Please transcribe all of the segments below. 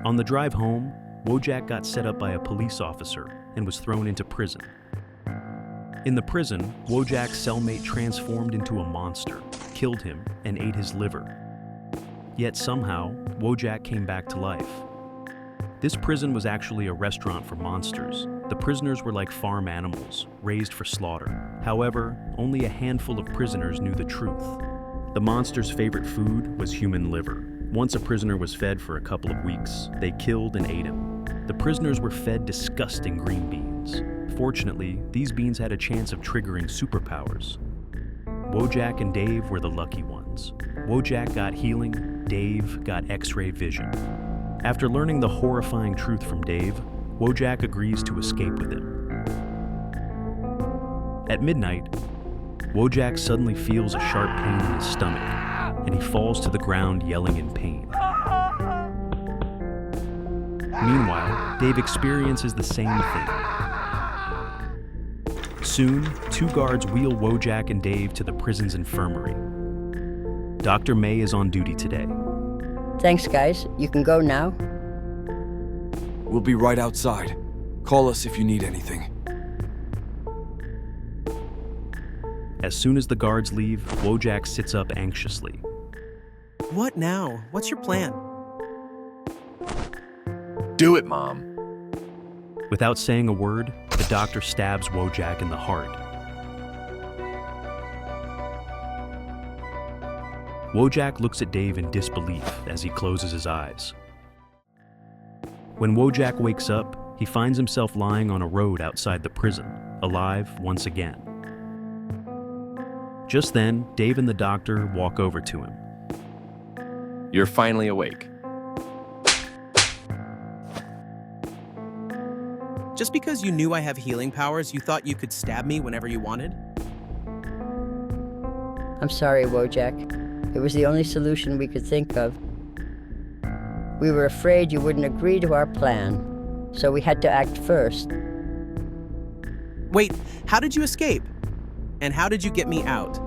On the drive home, Wojak got set up by a police officer and was thrown into prison. In the prison, Wojak's cellmate transformed into a monster, killed him, and ate his liver. Yet somehow, Wojak came back to life. This prison was actually a restaurant for monsters. The prisoners were like farm animals, raised for slaughter. However, only a handful of prisoners knew the truth. The monster's favorite food was human liver. Once a prisoner was fed for a couple of weeks, they killed and ate him. The prisoners were fed disgusting green beans. Fortunately, these beans had a chance of triggering superpowers. Wojak and Dave were the lucky ones. Wojak got healing, Dave got X-ray vision. After learning the horrifying truth from Dave, Wojak agrees to escape with him. At midnight, Wojak suddenly feels a sharp pain in his stomach, and he falls to the ground yelling in pain. Meanwhile, Dave experiences the same thing. Soon, two guards wheel Wojak and Dave to the prison's infirmary. Dr. May is on duty today. Thanks, guys. You can go now. We'll be right outside. Call us if you need anything. As soon as the guards leave, Wojak sits up anxiously. What now? What's your plan? Do it, Mom. Without saying a word, the doctor stabs Wojak in the heart. Wojak looks at Dave in disbelief as he closes his eyes. When Wojak wakes up, he finds himself lying on a road outside the prison, alive once again. Just then, Dave and the doctor walk over to him. You're finally awake. Just because you knew I have healing powers, you thought you could stab me whenever you wanted? I'm sorry, Wojak. It was the only solution we could think of. We were afraid you wouldn't agree to our plan, so we had to act first. Wait, how did you escape? And how did you get me out?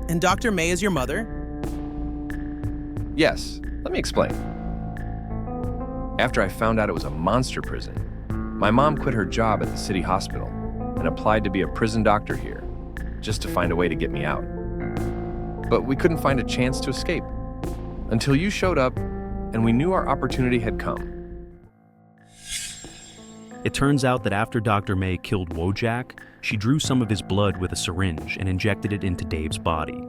And Dr. May is your mother? Yes, let me explain. After I found out it was a monster prison, my mom quit her job at the city hospital and applied to be a prison doctor here, just to find a way to get me out. But we couldn't find a chance to escape until you showed up and we knew our opportunity had come. It turns out that after Dr. May killed Wojak, she drew some of his blood with a syringe and injected it into Dave's body.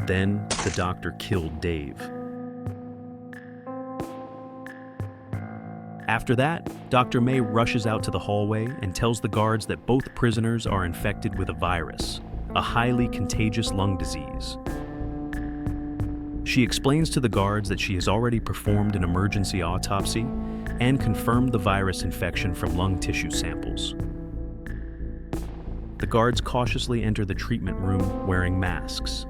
Then, the doctor killed Dave. After that, Dr. May rushes out to the hallway and tells the guards that both prisoners are infected with a virus, a highly contagious lung disease. She explains to the guards that she has already performed an emergency autopsy and confirmed the virus infection from lung tissue samples. The guards cautiously enter the treatment room wearing masks.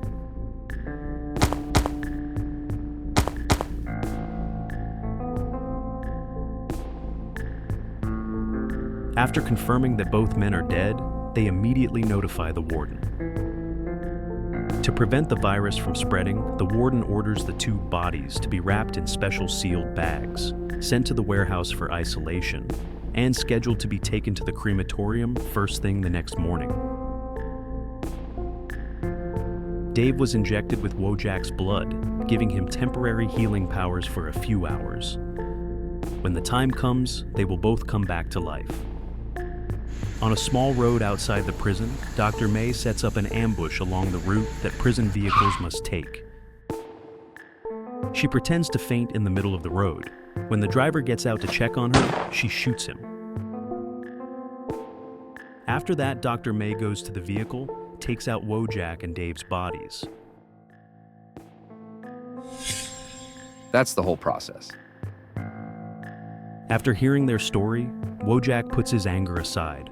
After confirming that both men are dead, they immediately notify the warden. To prevent the virus from spreading, the warden orders the two bodies to be wrapped in special sealed bags, sent to the warehouse for isolation, and scheduled to be taken to the crematorium first thing the next morning. Dave was injected with Wojak's blood, giving him temporary healing powers for a few hours. When the time comes, they will both come back to life. On a small road outside the prison, Dr. May sets up an ambush along the route that prison vehicles must take. She pretends to faint in the middle of the road. When the driver gets out to check on her, she shoots him. After that, Dr. May goes to the vehicle, takes out Wojak and Dave's bodies. That's the whole process. After hearing their story, Wojak puts his anger aside.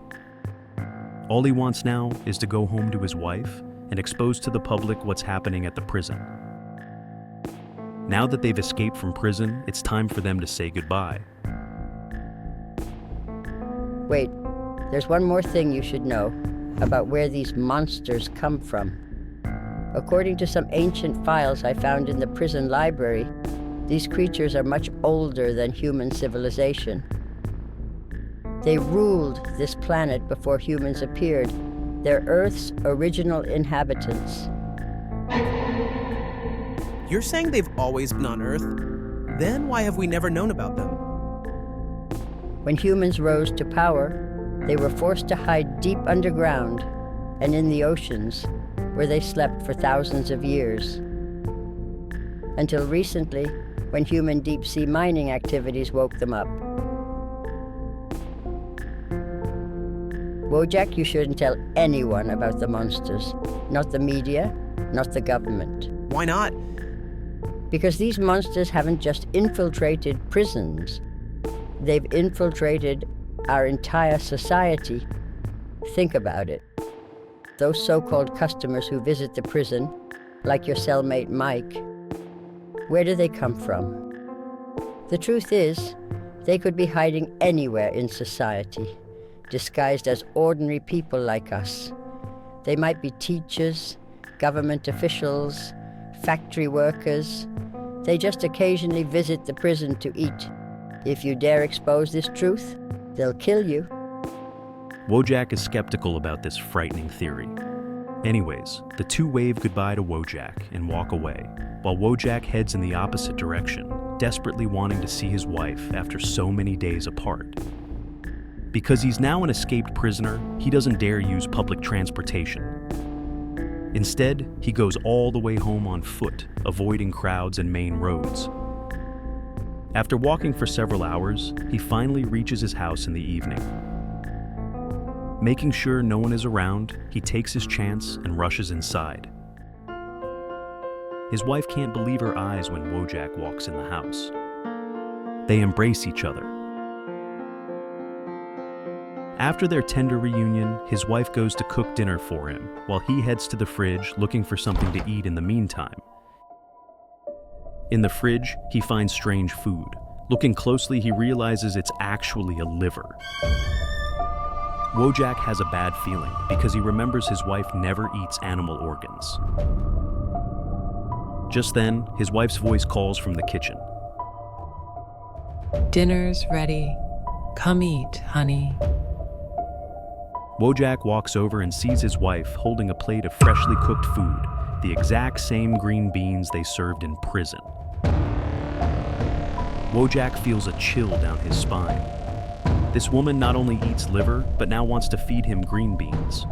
All he wants now is to go home to his wife and expose to the public what's happening at the prison. Now that they've escaped from prison, it's time for them to say goodbye. Wait, there's one more thing you should know about where these monsters come from. According to some ancient files I found in the prison library, These creatures are much older than human civilization. They ruled this planet before humans appeared. They're Earth's original inhabitants. You're saying they've always been on Earth? Then why have we never known about them? When humans rose to power, they were forced to hide deep underground and in the oceans, where they slept for thousands of years. Until recently, when human deep-sea mining activities woke them up. Wojak, you shouldn't tell anyone about the monsters. Not the media, not the government. Why not? Because these monsters haven't just infiltrated prisons. They've infiltrated our entire society. Think about it. Those so-called customers who visit the prison, like your cellmate Mike, where do they come from? The truth is, they could be hiding anywhere in society, disguised as ordinary people like us. They might be teachers, government officials, factory workers. They just occasionally visit the prison to eat. If you dare expose this truth, they'll kill you. Wojak is skeptical about this frightening theory. Anyways, the two wave goodbye to Wojak and walk away, while Wojak heads in the opposite direction, desperately wanting to see his wife after so many days apart. Because he's now an escaped prisoner, he doesn't dare use public transportation. Instead, he goes all the way home on foot, avoiding crowds and main roads. After walking for several hours, he finally reaches his house in the evening. Making sure no one is around, he takes his chance and rushes inside. His wife can't believe her eyes when Wojak walks in the house. They embrace each other. After their tender reunion, his wife goes to cook dinner for him, while he heads to the fridge looking for something to eat in the meantime. In the fridge, he finds strange food. Looking closely, he realizes it's actually a liver. Wojak has a bad feeling because he remembers his wife never eats animal organs. Just then, his wife's voice calls from the kitchen. Dinner's ready. Come eat, honey. Wojak walks over and sees his wife holding a plate of freshly cooked food, the exact same green beans they served in prison. Wojak feels a chill down his spine. This woman not only eats liver, but now wants to feed him green beans.